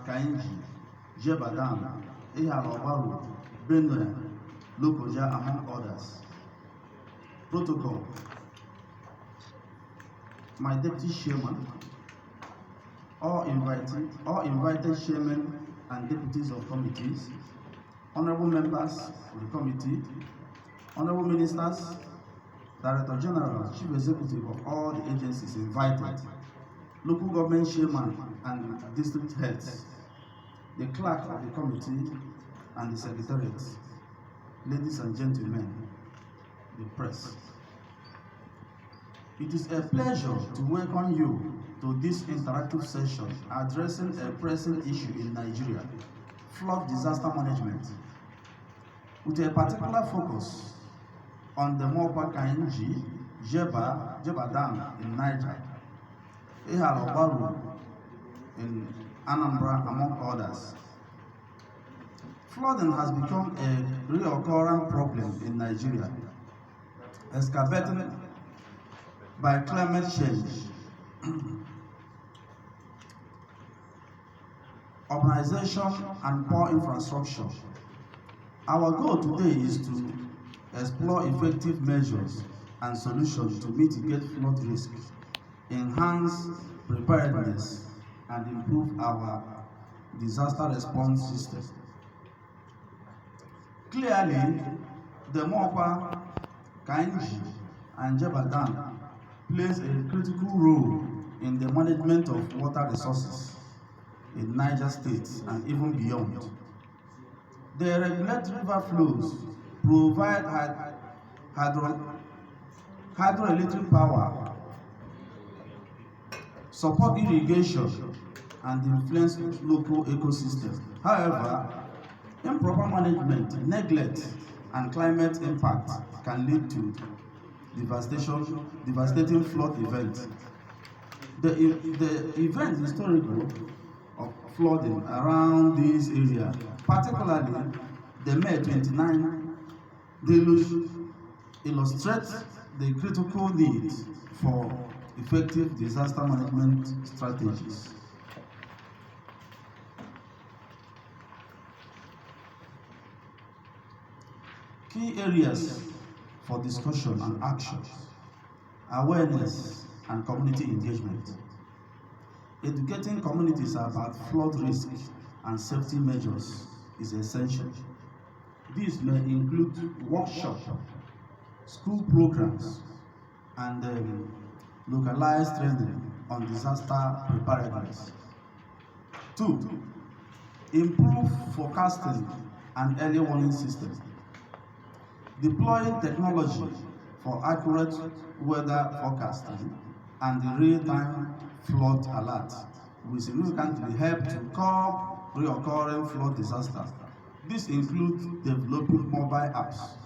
Kainji, Jebadan, Ehalobaru, Benue, Lokoja, among others. Protocol. My deputy chairman, all invited chairmen and deputies of committees, honorable members of the committee, honorable ministers, director general, chief executive of all the agencies invited, local government chairman and district heads, the clerk of the committee and the secretariat, ladies and gentlemen, the press. It is a pleasure to welcome you to this interactive session addressing a pressing issue in Nigeria, flood disaster management, with a particular focus on the Mopa Kainji, Jebadan in Niger, Ehalobaru in Anambra, among others. Flooding has become a recurrent problem in Nigeria, exacerbated by climate change, urbanization, and poor infrastructure. Our goal today is to explore effective measures and solutions to mitigate flood risk, enhance preparedness, and improve our disaster response system. Clearly, the Mopa, Kainji, and Jebadan plays a critical role in the management of water resources in Niger State and even beyond. They regulate river flows, provide hydroelectric power, support irrigation, and influence local ecosystems. However, improper management, neglect, and climate impact can lead to devastating flood events. The event historical of flooding around this area, particularly the May 29 deluge, illustrates the critical need for effective disaster management strategies. Key areas for discussion and action: awareness and community engagement. Educating communities about flood risk and safety measures is essential. These may include workshops, school programs, and localized training on disaster preparedness. 2. Improve forecasting and early warning systems. Deploying technology for accurate weather forecasting and real-time flood alerts will significantly help to curb recurring flood disasters. This includes developing mobile apps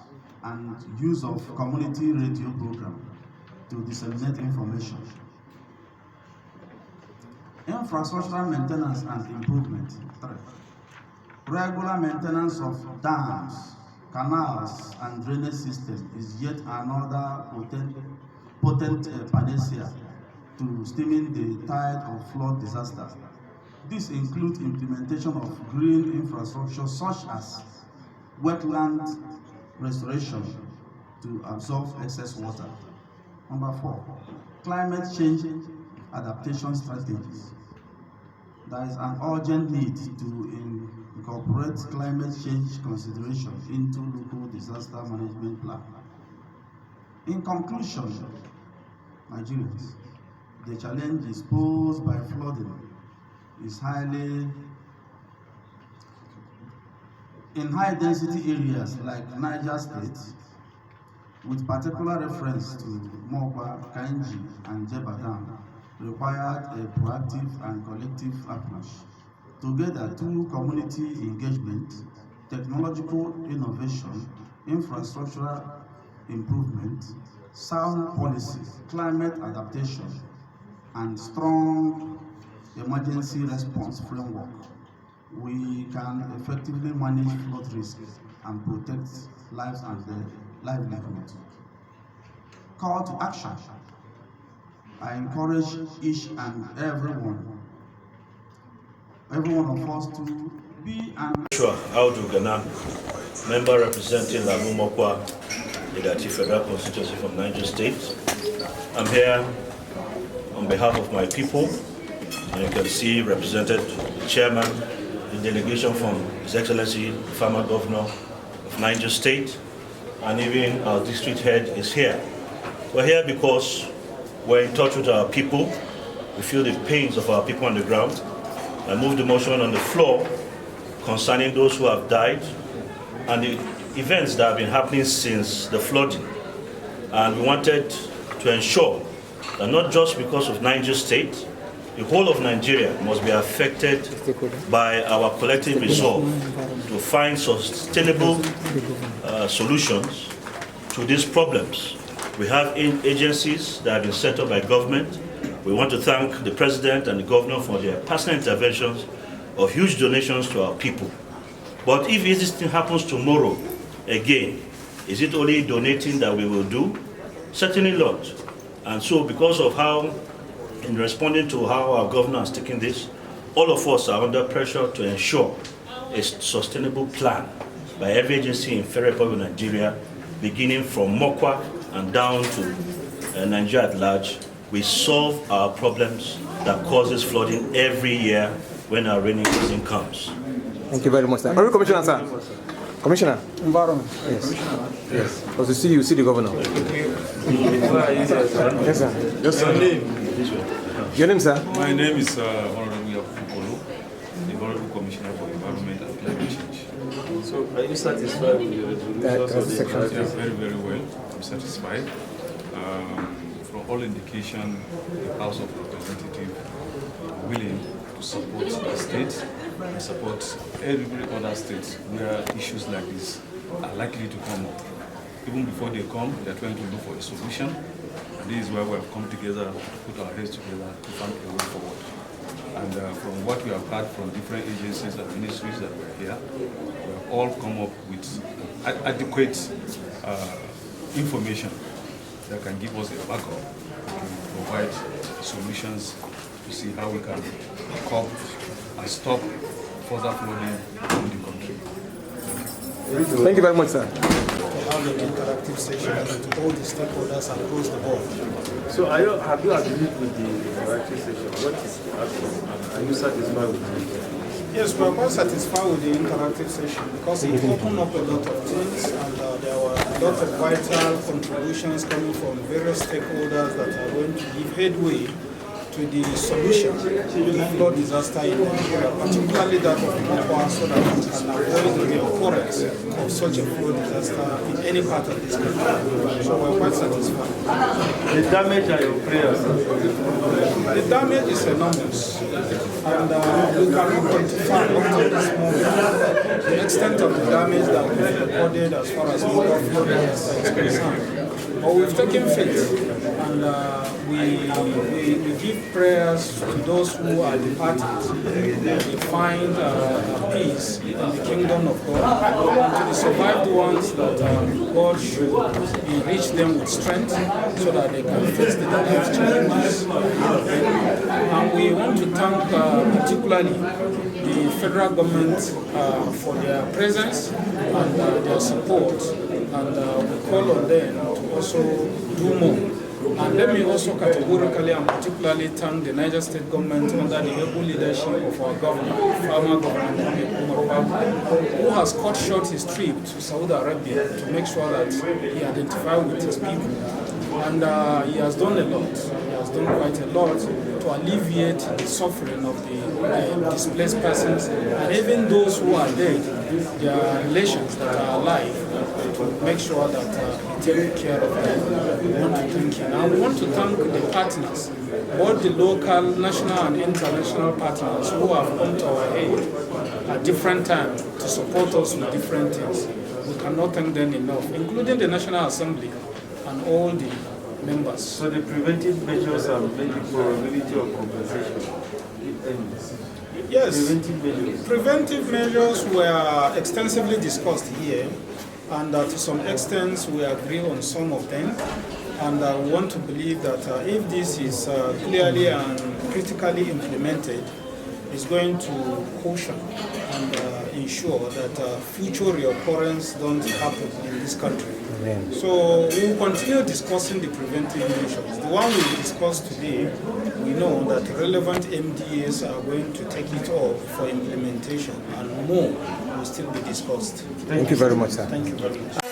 and use of community radio programs to disseminate information. Infrastructural maintenance and improvement. 3. Regular maintenance of dams, canals, and drainage systems is yet another potent panacea to stemming the tide of flood disasters. This includes implementation of green infrastructure such as wetland restoration to absorb excess water. Number 4, climate change adaptation strategies. There is an urgent need to incorporate climate change consideration into local disaster management plan. In conclusion, Nigerians, the challenges posed by flooding is in high-density areas like Niger State, with particular reference to Mopa, Kainji, and Jebadan, required a proactive and collective approach. Together, through community engagement, technological innovation, infrastructural improvement, sound policy, climate adaptation, and strong emergency response framework, we can effectively manage flood risks and protect lives and their livelihood. Call to action. I encourage each and everyone every one of us to be an... Sure, Audu Ghana, member representing Lamu Mokwa, the Federal Constituency from Niger State. I'm here on behalf of my people, and you can see represented the chairman, the delegation from His Excellency, the former governor of Niger State, and even our district head is here. We're here because we're in touch with our people. We feel the pains of our people on the ground. I moved the motion on the floor concerning those who have died and the events that have been happening since the flooding. And we wanted to ensure that not just because of Niger State, the whole of Nigeria must be affected by our collective resolve to find sustainable solutions to these problems. We have agencies that have been set up by government. We want to thank the President and the Governor for their personal interventions of huge donations to our people. But if this thing happens tomorrow, again, is it only donating that we will do? Certainly not. And so because of how, in responding to how our governor has taken this, all of us are under pressure to ensure a sustainable plan by every agency in Federal Republic of Nigeria, beginning from Mokwa and down to Nigeria at large. We solve our problems that causes flooding every year when our rainy season comes. Thank you very much, sir. Honorable Commissioner, sir. Commissioner. Environment. Yes. Yes. Also, see the governor. Yes, sir. Just your name. Your name, sir? My name is Honorable Yakupolo, the Honorable Commissioner for Environment and Climate Change. So, are you satisfied with the resolutions? Yeah, very, very well. I'm satisfied. From all indication, the House of Representatives are willing to support the state and support every other states where issues like this are likely to come up. Even before they come, they're trying to look for a solution. And this is why we have come together to put our heads together to find a way forward. And from what we have heard from different agencies and ministries that were here, we have all come up with adequate information that can give us a backup to provide solutions to see how we can cope and stop further flooding in the country. Thank you very much, sir. Have an interactive session to all the stakeholders across the board. So have you agreed with the interactive session? What is the outcome? Are you satisfied with it? Yes, we are quite satisfied with the interactive session because it opened up a lot of things and there were a lot of vital contributions coming from various stakeholders that are going to give headway to the solution to the flood disaster in Nigeria, particularly that of Mokwa, so that we can avoid the occurrence of such a flood disaster in any part of this country. So we're quite satisfied. The damage are your prayers? The damage is enormous, and we cannot quantify up to this moment the extent of the damage that we've recorded as far as Mokwa flood disaster is concerned. But we've taken faith, and we give prayers to those who are departed, that they find peace in the kingdom of God, and to the survived ones that God should enrich them with strength so that they can face the life challenges. And we want to thank particularly the federal government for their presence and their support, and we call on them to also do more. And let me also categorically and particularly thank the Niger State government under the able leadership of our governor, former governor, who has cut short his trip to Saudi Arabia to make sure that he identified with his people. And he has done a lot. He has done quite a lot to alleviate the suffering of the displaced persons, and even those who are dead, their relations that are alive, to make sure that he takes care of them. We want to thank him. And we want to thank the partners, both the local, national and international partners who have come to our aid at different times to support us with different things. We cannot thank them enough, including the National Assembly and all the members. So the preventive measures are maybe probability of compensation? Yes, preventive measures were extensively discussed here, and to some extent we agree on some of them, and we want to believe that if this is clearly and critically implemented, is going to caution and ensure that future reoccurrence don't happen in this country. Amen. So we will continue discussing the preventive measures. The one we discussed today, we know that relevant MDAs are going to take it up for implementation, and more will still be discussed. Thank you very much, sir. Thank you very much.